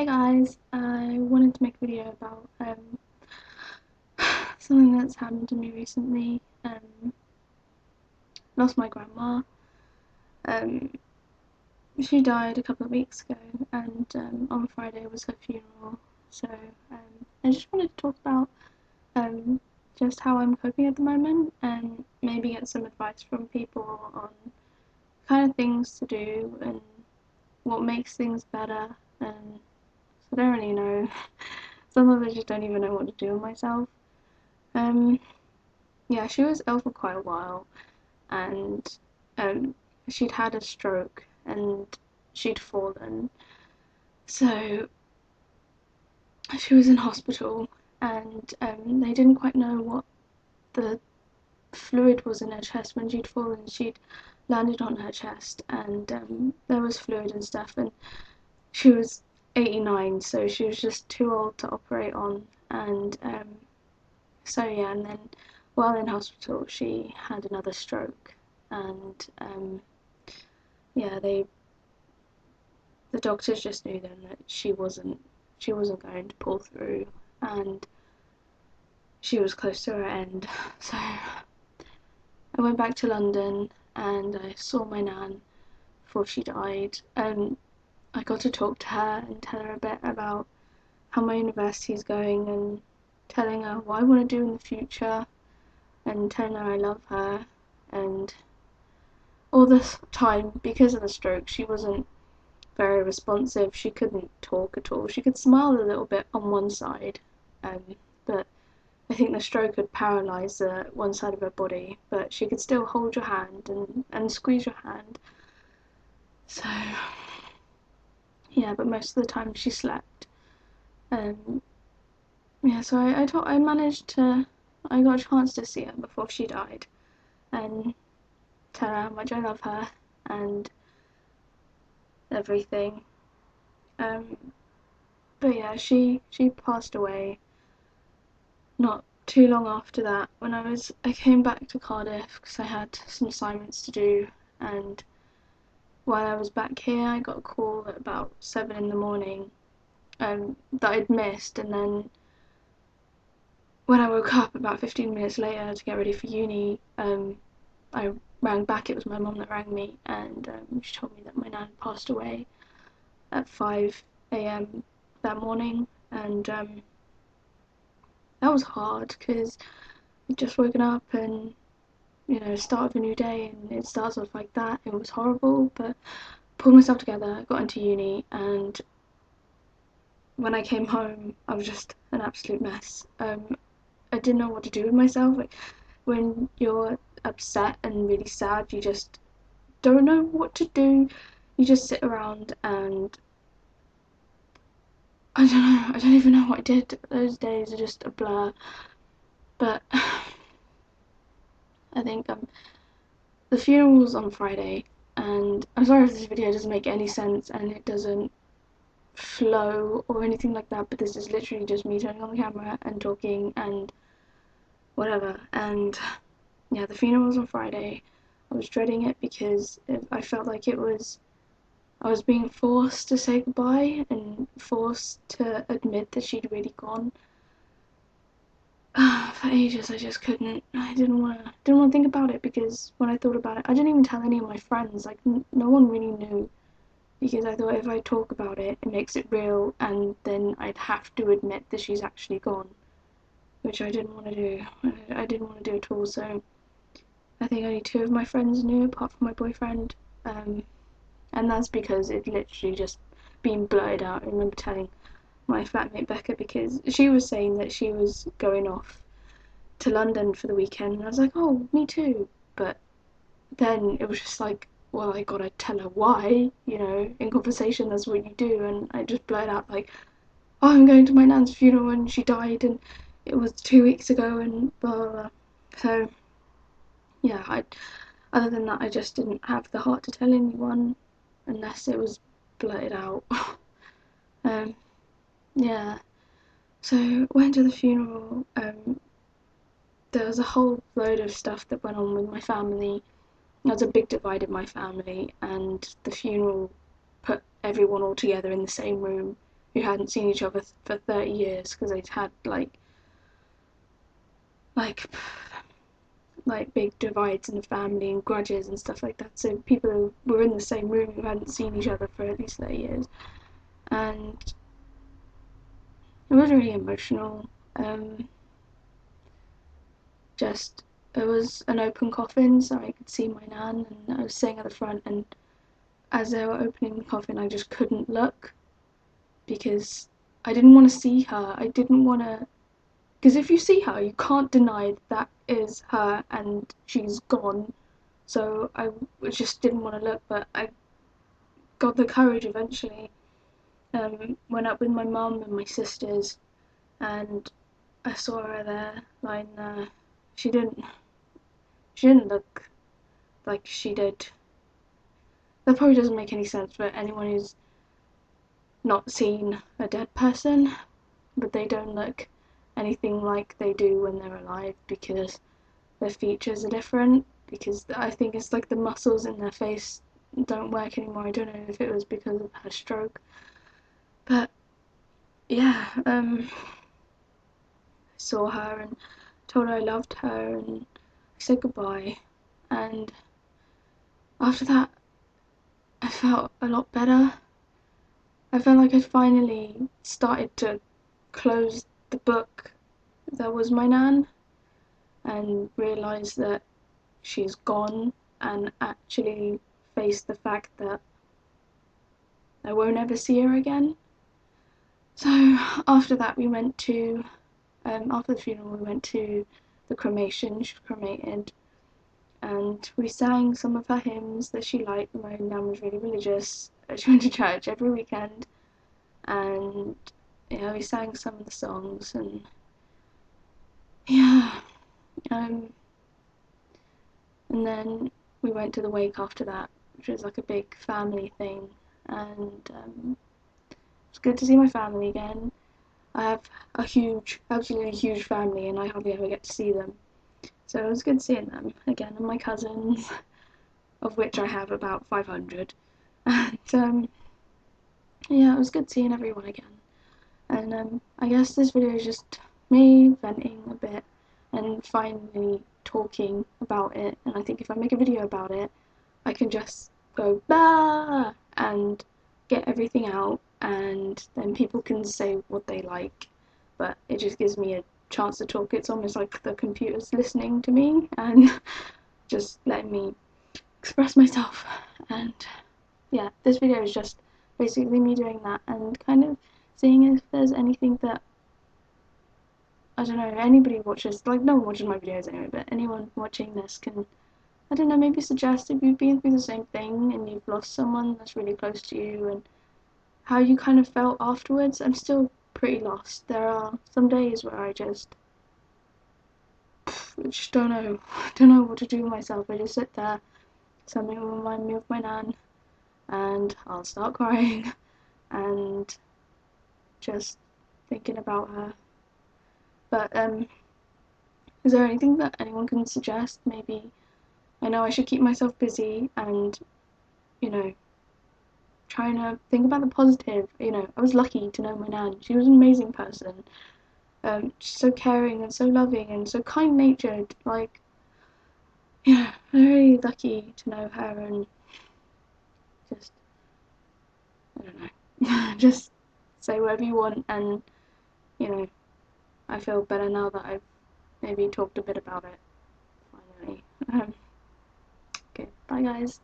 Hey guys, I wanted to make a video about something that's happened to me recently. Lost my grandma. Um, she died a couple of weeks ago, and on Friday was her funeral. So I just wanted to talk about um, just how I'm coping at the moment, and maybe get some advice from people on kind of things to do and what makes things better. And I don't really know. Sometimes I just don't even know what to do with myself. Um, yeah, she was ill for quite a while, and um, she'd had a stroke and she'd fallen. So she was in hospital, and they didn't quite know what the fluid was in her chest when she'd fallen. She'd landed on her chest, and there was fluid and stuff, and she was 89, so she was just too old to operate on. And so yeah, and then while in hospital, she had another stroke, and yeah, the doctors just knew then that she wasn't going to pull through, and she was close to her end. So I went back to London and I saw my nan before she died. I got to talk to her and tell her a bit about how my university is going, and telling her what I want to do in the future, and telling her I love her. And all this time, because of the stroke, she wasn't very responsive. She couldn't talk at all. She could smile a little bit on one side, but I think the stroke had paralysed one side of her body, but she could still hold your hand and squeeze your hand. So yeah, but most of the time she slept. Yeah, so I managed to, I got a chance to see her before she died, and tell her how much I love her and everything. Um, but yeah, she passed away not too long after that. When I came back to Cardiff because I had some assignments to do, and while I was back here, I got a call at about 7 in the morning that I'd missed, and then when I woke up about 15 minutes later to get ready for uni, I rang back. It was my mum that rang me, and she told me that my nan passed away at 5 a.m. that morning, and that was hard because I'd just woken up and start of a new day, and it starts off like that. It was horrible, but pulled myself together, got into uni, and when I came home, I was just an absolute mess. I didn't know what to do with myself. Like, when you're upset and really sad, you just don't know what to do. You just sit around, and I don't know. I don't even know what I did. Those days are just a blur. But I think the funeral was on Friday, and I'm sorry if this video doesn't make any sense and it doesn't flow or anything like that, but this is literally just me turning on the camera and talking and whatever. And yeah, the funeral was on Friday. I was dreading it because I felt like I was being forced to say goodbye and forced to admit that she'd really gone. For ages I just couldn't. I didn't want to think about it, because when I thought about it, I didn't even tell any of my friends. Like, no one really knew, because I thought if I talk about it, it makes it real, and then I'd have to admit that she's actually gone, which I didn't want to do. I didn't want to do at all. So I think only two of my friends knew, apart from my boyfriend, and that's because it literally just been blurted out. I remember telling my flatmate Becca, because she was saying that she was going off to London for the weekend, and I was like, oh, me too. But then it was just like, well, I gotta tell her why, in conversation that's what you do. And I just blurted out like, oh, I'm going to my nan's funeral and she died and it was 2 weeks ago and blah blah blah. So yeah, other than that, I just didn't have the heart to tell anyone unless it was blurted out. Yeah, so went to the funeral. There was a whole load of stuff that went on with my family. There was a big divide in my family, and the funeral put everyone all together in the same room who hadn't seen each other for 30 years because they'd had like like big divides in the family and grudges and stuff like that. So people who were in the same room who hadn't seen each other for at least 30 years. And it was really emotional. Just it was an open coffin, so I could see my nan, and I was sitting at the front, and as they were opening the coffin I just couldn't look because I didn't want to see her. I didn't want to, because if you see her you can't deny that is her and she's gone. So I just didn't want to look, but I got the courage eventually. Went up with my mum and my sisters, and I saw her there lying there. She didn't she didn't look like she did. That probably doesn't make any sense for anyone who's not seen a dead person, but they don't look anything like they do when they're alive because their features are different. Because I think it's like the muscles in their face don't work anymore. I don't know if it was because of her stroke, but yeah, I saw her and told her I loved her and I said goodbye. And after that, I felt a lot better. I felt like I finally started to close the book that was my nan and realise that she's gone, and actually face the fact that I won't ever see her again. So after that we went to, after the funeral we went to the cremation. She was cremated and we sang some of her hymns that she liked. My nan was really religious. She went to church every weekend, and we sang some of the songs, and yeah, and then we went to the wake after that, which was like a big family thing, and it's good to see my family again. I have a huge, absolutely huge family, and I hardly ever get to see them. So it was good seeing them again, and my cousins, of which I have about 500. And yeah, it was good seeing everyone again. And I guess this video is just me venting a bit and finally talking about it. And I think if I make a video about it, I can just go bah and get everything out, and then people can say what they like. But it just gives me a chance to talk. It's almost like the computer's listening to me and just letting me express myself. And yeah, this video is just basically me doing that and kind of seeing if there's anything that, I don't know, anybody watches, like no one watches my videos anyway, but anyone watching this can, I don't know, maybe suggest if you've been through the same thing and you've lost someone that's really close to you and how you kind of felt afterwards. I'm still pretty lost. There are some days where I just don't know what to do with myself. I just sit there, something will remind me of my nan, and I'll start crying and just thinking about her. But is there anything that anyone can suggest? Maybe, I know I should keep myself busy and, trying to think about the positive. I was lucky to know my nan. She was an amazing person. She's so caring and so loving and so kind-natured. Like, very lucky to know her, and just, I don't know, just say whatever you want, and, I feel better now that I've maybe talked a bit about it, finally. Okay, bye guys.